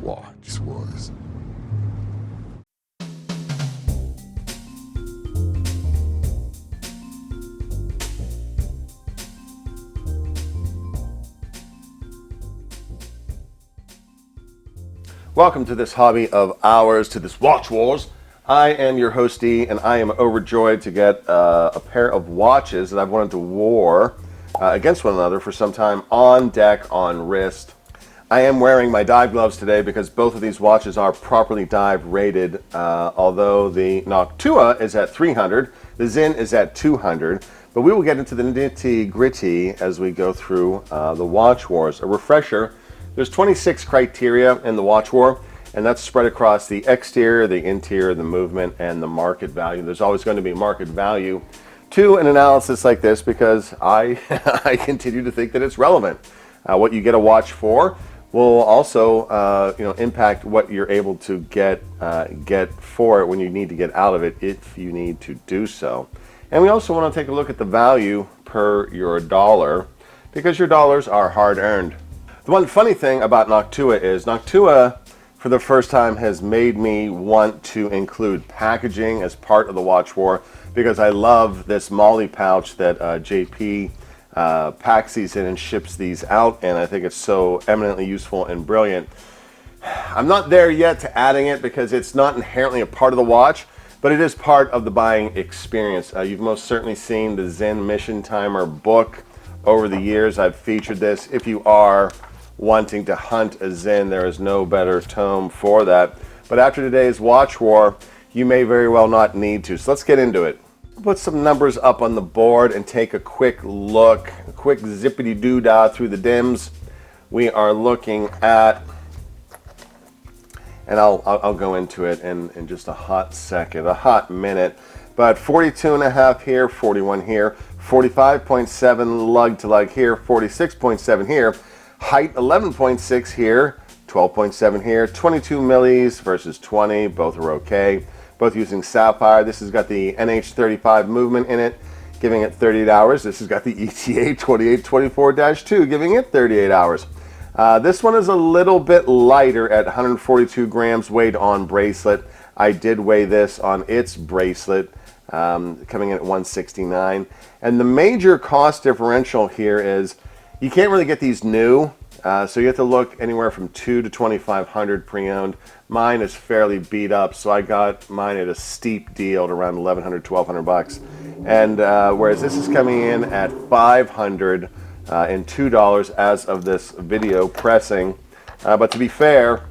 watch was. Welcome to this hobby of ours, to this Watch Wars. I am your hostee, and I am overjoyed to get a pair of watches that I've wanted to war against one another for some time, on deck, on wrist. I am wearing my dive gloves today because both of these watches are properly dive rated, although the Noctua is at 300, the Sinn is at 200, but we will get into the nitty gritty as we go through the Watch Wars. A refresher: there's 26 criteria in the Watch War, and that's spread across the exterior, the interior, the movement, and the market value. There's always going to be market value to an analysis like this because I continue to think that it's relevant. What you get a watch for will also impact what you're able to get for it when you need to get out of it, if you need to do so. And we also want to take a look at the value per your dollar, because your dollars are hard earned. The one funny thing about Noctua is Noctua, for the first time, has made me want to include packaging as part of the Watch War, because I love this Molly pouch that JP packs these in and ships these out, and I think it's so eminently useful and brilliant. I'm not there yet to adding it because it's not inherently a part of the watch, but it is part of the buying experience. You've most certainly seen the Sinn Mission Timer book over the years. I've featured this. If you are wanting to hunt a Sinn, there is no better tome for that. But after today's Watch War, you may very well not need to. So let's get into it. Put some numbers up on the board and take a quick look, a quick zippity-doo-dah through the dims. We are looking at, and I'll go into it in just a hot second, a hot minute, but 42.5 here, 41 here, 45.7 lug to lug here, 46.7 here, height 11.6 here, 12.7 here, 22 millis versus 20, both are okay. Both using sapphire. This has got the NH35 movement in it, giving it 38 hours. This has got the ETA 2824-2, giving it 38 hours. This one is a little bit lighter at 142 grams weight on bracelet. I did weigh this on its bracelet, coming in at 169. And the major cost differential here is you can't really get these new, so you have to look anywhere from $2,000 to $2,500 pre-owned. Mine is fairly beat up, so I got mine at a steep deal at around $1,100, $1,200. And whereas this is coming in at $502 as of this video pressing. But to be fair,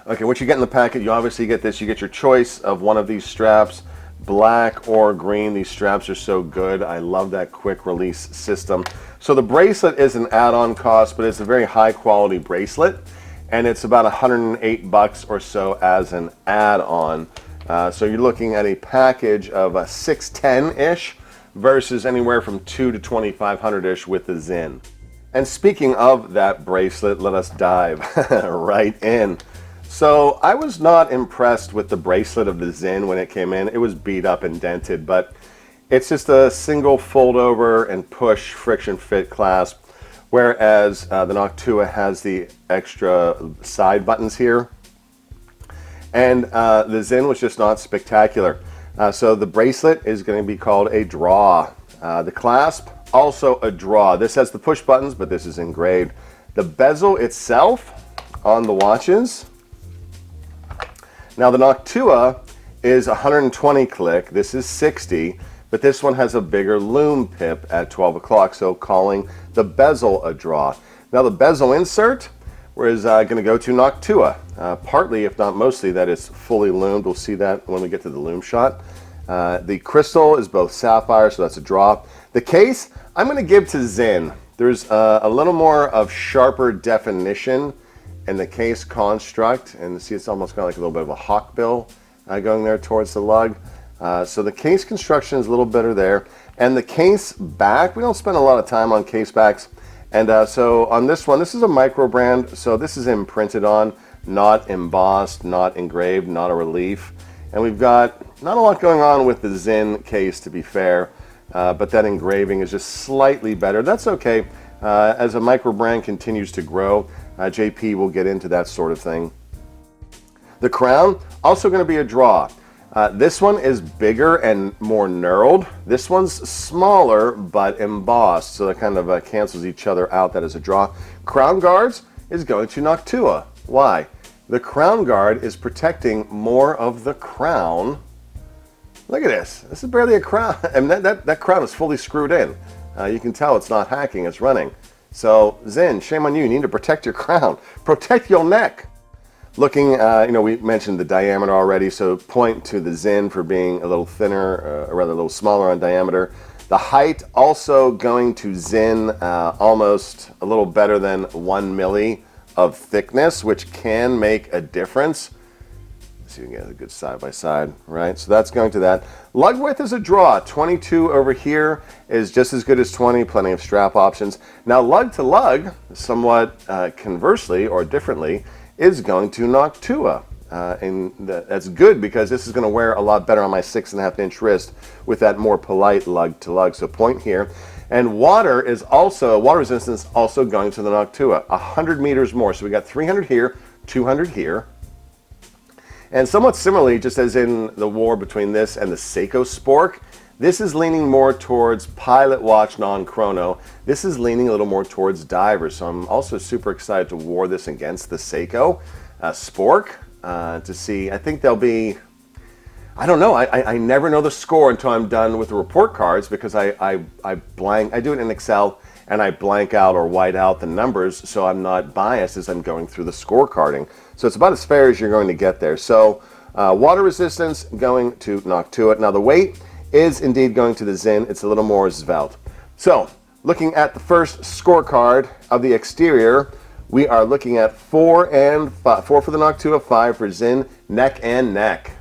okay, what you get in the packet, you obviously get this. You get your choice of one of these straps, black or green. These straps are so good. I love that quick release system. So the bracelet is an add-on cost, but it's a very high quality bracelet, and it's about $108 or so as an add-on. So you're looking at a package of a $610-ish versus anywhere from $2,000 to $2,500-ish with the Sinn. And speaking of that bracelet, let us dive right in. So I was not impressed with the bracelet of the Sinn when it came in. It was beat up and dented, but it's just a single fold over and push friction fit clasp, whereas the Noctua has the extra side buttons here. And the Sinn was just not spectacular. So the bracelet is going to be called a draw. The clasp, also a draw. This has the push buttons, but this is engraved. The bezel itself on the watches. Now the Noctua is 120 click, this is 60, but this one has a bigger loom pip at 12 o'clock, so calling the bezel a draw. Now the bezel insert is going to go to Noctua. Partly, if not mostly, that is fully loomed. We'll see that when we get to the loom shot. The crystal is both sapphire, so that's a draw. The case, I'm going to give to Sinn. There's a little more of sharper definition in the case construct, and see it's almost got like a little bit of a hawk bill going there towards the lug. So the case construction is a little better there. And the case back, we don't spend a lot of time on case backs. And so on this one, this is a micro brand, so this is imprinted on, not embossed, not engraved, not a relief. And we've got not a lot going on with the Sinn case, to be fair, but that engraving is just slightly better. That's okay. As a micro brand continues to grow, JP will get into that sort of thing. The crown, also going to be a draw. This one is bigger and more knurled. This one's smaller but embossed, so that kind of cancels each other out. That is a draw. Crown guards is going to Noctua. Why? The crown guard is protecting more of the crown. Look at this. This is barely a crown. I mean, that crown is fully screwed in. You can tell it's not hacking, it's running. So, Sinn, shame on you. You need to protect your crown. Protect your neck. Looking, we mentioned the diameter already, so point to the Sinn for being a little thinner, or rather a little smaller on diameter. The height also going to Sinn, almost a little better than 1 milli of thickness, which can make a difference. Let's see if we can get a good side by side, right? So that's going to that. Lug width is a draw. 22 over here is just as good as 20, plenty of strap options. Now lug to lug, somewhat conversely or differently, is going to Noctua. That's good because this is going to wear a lot better on my 6.5-inch wrist with that more polite lug to lug. So point here. And water resistance also going to the Noctua. 100 meters more. So we got 300 here, 200 here. And somewhat similarly, just as in the war between this and the Seiko Spork, this is leaning more towards pilot watch non-chrono. This is leaning a little more towards divers. So I'm also super excited to war this against the Seiko Spork to see. I think they'll be, I don't know. I never know the score until I'm done with the report cards because I do it in Excel and I blank out or white out the numbers so I'm not biased as I'm going through the scorecarding. So it's about as fair as you're going to get there. So water resistance going to Noctua. Now the weight is indeed going to the Sinn. It's a little more svelte. So looking at the first scorecard of the exterior, we are looking at 4 for the Noctua, 5 for Sinn, neck and neck.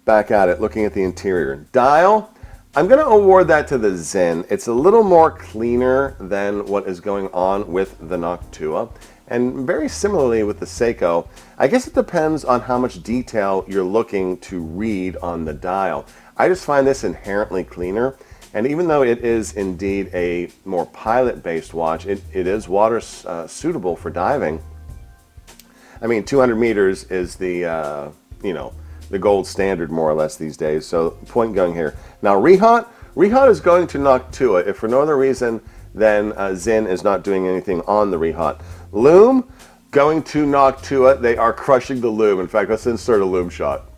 Back at it, looking at the interior. Dial, I'm going to award that to the Sinn. It's a little more cleaner than what is going on with the Noctua. And very similarly with the Seiko, I guess it depends on how much detail you're looking to read on the dial. I just find this inherently cleaner. And even though it is indeed a more pilot-based watch, it is water suitable for diving. I mean, 200 meters is the, the gold standard more or less these days. So point going here. Now Rehaut is going to Noctua. If for no other reason than Sinn is not doing anything on the Rehaut. Loom going to Noctua. They are crushing the loom. In fact, let's insert a loom shot.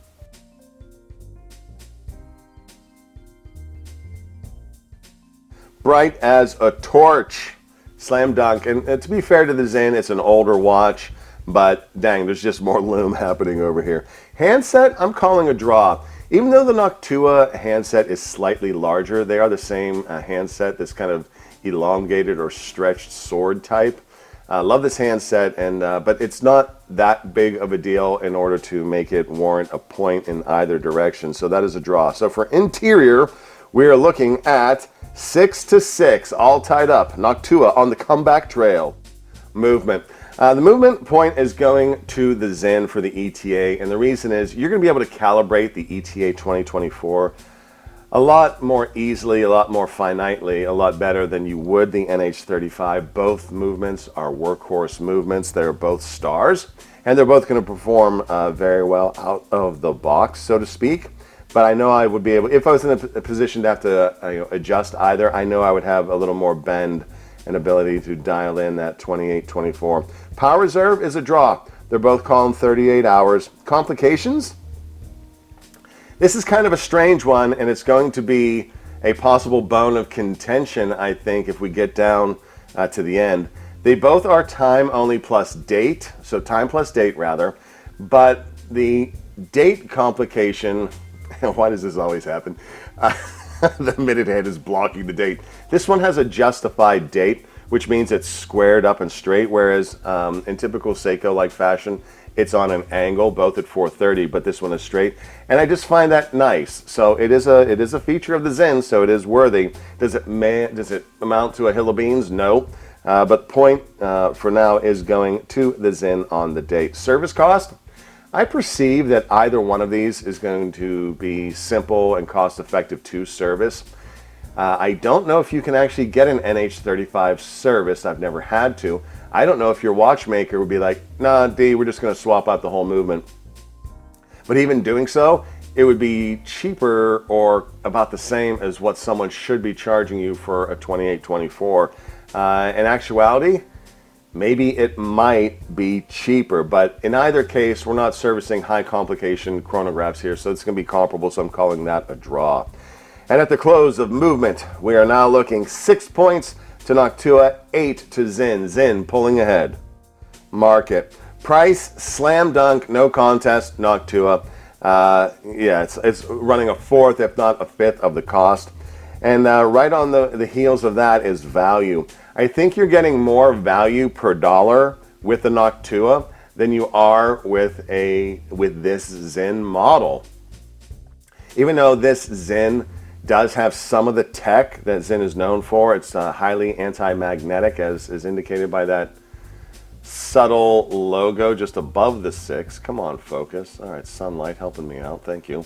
Bright as a torch. Slam dunk. And to be fair to the Sinn, it's an older watch, but dang, there's just more loom happening over here. Handset, I'm calling a draw. Even though the Noctua handset is slightly larger, they are the same handset, this kind of elongated or stretched sword type. Love this handset, but it's not that big of a deal in order to make it warrant a point in either direction. So that is a draw. So for interior, we are looking at 6-6, all tied up. Noctua on the comeback trail. Movement. The movement point is going to the Sinn for the ETA, and the reason is you're going to be able to calibrate the ETA 2024 a lot more easily, a lot more finitely, a lot better than you would the NH35. Both movements are workhorse movements. They're both stars, and they're both going to perform very well out of the box, so to speak. But I know I would be able, if I was in a position to have to adjust either, I know I would have a little more bend and ability to dial in that 28-24. Power reserve is a draw. They're both calling 38 hours. Complications? This is kind of a strange one, and it's going to be a possible bone of contention, I think, if we get down to the end. They both are time only plus date, so time plus date rather, but the date complication, why does this always happen? The minute hand is blocking the date. This one has a justified date, which means it's squared up and straight, whereas in typical Seiko-like fashion, it's on an angle, both at 430, but this one is straight. And I just find that nice. So it is a feature of the Sinn, so it is worthy. Does it amount to a hill of beans? No. But point for now is going to the Sinn on the date. Service cost? I perceive that either one of these is going to be simple and cost-effective to service. I don't know if you can actually get an NH35 service. I've never had to. I don't know if your watchmaker would be like, nah, D, we're just going to swap out the whole movement. But even doing so, it would be cheaper or about the same as what someone should be charging you for a 2824. In actuality, maybe it might be cheaper, but in either case, we're not servicing high complication chronographs here, so it's going to be comparable, so I'm calling that a draw. And at the close of movement, we are now looking 6 points to Noctua, 8 to Sinn. Sinn pulling ahead. Market. Price, slam dunk, no contest, Noctua. Yeah, it's running a fourth, if not a fifth of the cost. And right on the heels of that is value. I think you're getting more value per dollar with the Noctua than you are with this Sinn model. Even though this Sinn does have some of the tech that Sinn is known for, it's highly anti-magnetic, as is indicated by that subtle logo just above the 6. Come on, focus. All right, sunlight helping me out. Thank you.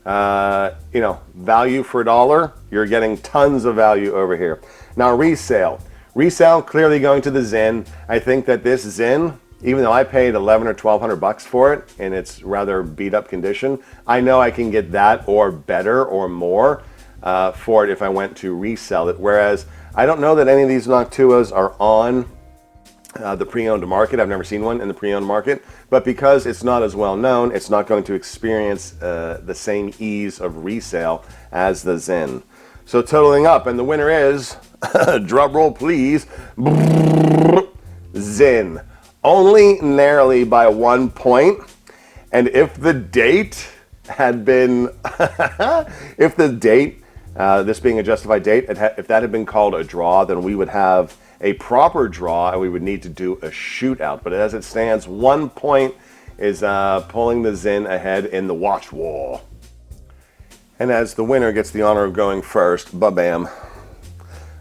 You know, value for a dollar, you're getting tons of value over here. Now, resale. Resale clearly going to the Sinn. I think that this Sinn, even though I paid $1,100 or $1,200 for it in its rather beat up condition, I know I can get that or better or more for it if I went to resell it. Whereas I don't know that any of these Noctuas are on the pre-owned market. I've never seen one in the pre-owned market, but because it's not as well known, it's not going to experience the same ease of resale as the Sinn. So totaling up, and the winner is, drum roll please, Sinn. Only narrowly by 1 point. And if the date had been, if the date, this being a justified date, if that had been called a draw, then we would have a proper draw and we would need to do a shootout. But as it stands, 1 point is pulling the Sinn ahead in the watch war. And as the winner gets the honor of going first, ba-bam,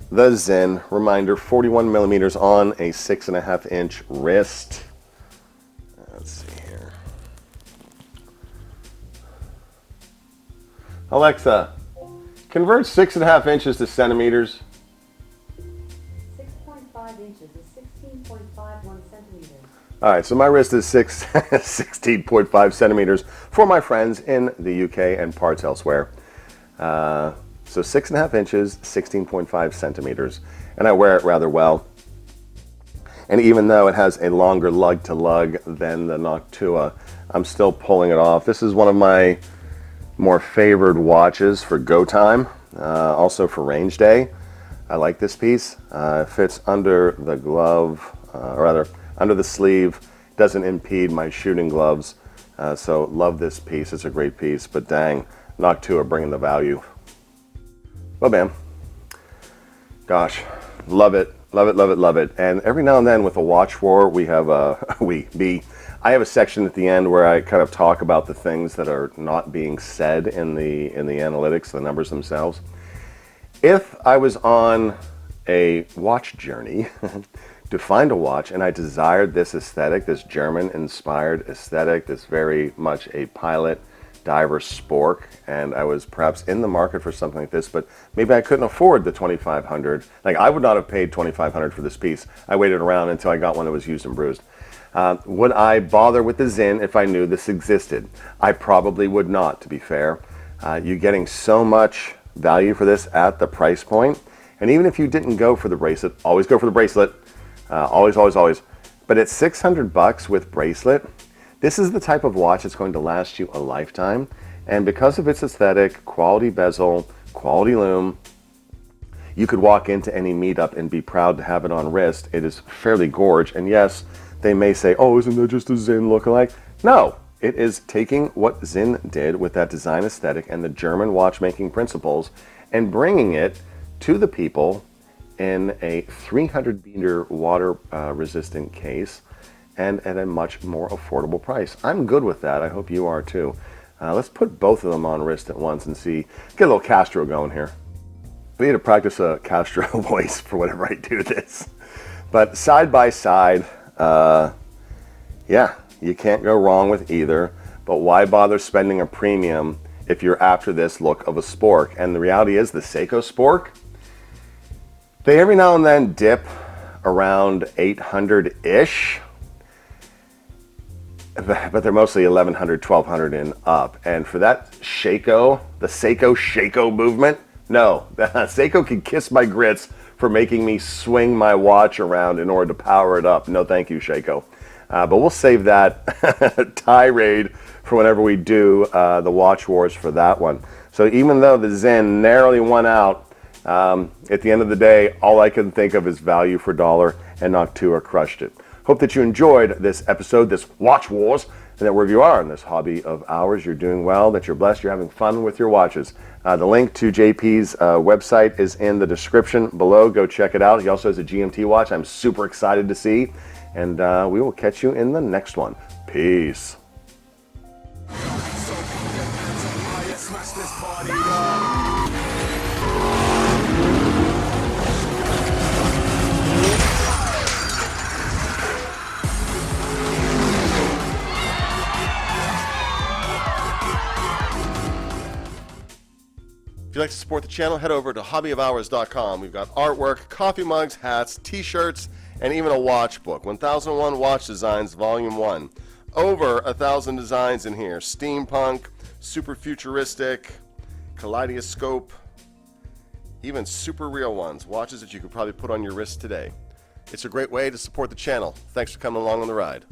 the Sinn, reminder, 41 millimeters on a 6.5 inch wrist. Let's see here. Alexa, convert 6.5 inches to centimeters. 6.5 inches is 16.51 centimeters. All right, so my wrist is 16.5 centimeters for my friends in the UK and parts elsewhere. So 6.5 inches, 16.5 centimeters, and I wear it rather well. And even though it has a longer lug to lug than the Noctua, I'm still pulling it off. This is one of my more favored watches for go time, also for range day. I like this piece. It fits under the glove, or rather under the sleeve, doesn't impede my shooting gloves. So love this piece, it's a great piece, but dang, Noctua bringing the value. Well, bam. Gosh, love it, love it, love it, love it. And every now and then with a watch war, we have I have a section at the end where I kind of talk about the things that are not being said in the analytics, the numbers themselves. If I was on a watch journey to find a watch and I desired this aesthetic, this German-inspired aesthetic, this very much a pilot diver spork, and I was perhaps in the market for something like this, but maybe I couldn't afford the $2,500. Like, I would not have paid $2,500 for this piece. I waited around until I got one that was used and bruised. Would I bother with the Sinn if I knew this existed? I probably would not, to be fair. You're getting so much value for this at the price point, and even if you didn't go for the bracelet, always go for the bracelet. Always, always, always. But at $600 with bracelet, this is the type of watch that's going to last you a lifetime. And because of its aesthetic, quality bezel, quality lume, you could walk into any meetup and be proud to have it on wrist. It is fairly gorge. And yes, they may say, oh, isn't that just a Sinn lookalike? No, it is taking what Sinn did with that design aesthetic and the German watchmaking principles and bringing it to the people in a 300-meter water-resistant case and at a much more affordable price. I'm good with that. I hope you are too. Let's put both of them on wrist at once and see, get a little Castro going here. I need to practice a Castro voice for whenever I do this. But side by side, yeah, you can't go wrong with either. But why bother spending a premium if you're after this look of a spork. And the reality is the Seiko spork, they every now and then dip around 800-ish, but they're mostly 1100, 1200 and up. And for that Seiko, the Seiko movement, no, Seiko can kiss my grits for making me swing my watch around in order to power it up. No thank you, Seiko. But we'll save that tirade for whenever we do the Watch Wars for that one. So even though the Sinn narrowly won out, at the end of the day, all I can think of is value for dollar, and Noctua crushed it. Hope that you enjoyed this episode, this Watch Wars, and that wherever you are in this hobby of ours, you're doing well, that you're blessed, you're having fun with your watches. The link to JP's website is in the description below. Go check it out. He also has a GMT watch I'm super excited to see, and we will catch you in the next one. Peace. If you'd like to support the channel, head over to hobbyofhours.com. We've got artwork, coffee mugs, hats, t-shirts, and even a watch book. 1001 Watch Designs, Volume 1. Over 1,000 designs in here. Steampunk, super futuristic, kaleidoscope, even super real ones. Watches that you could probably put on your wrist today. It's a great way to support the channel. Thanks for coming along on the ride.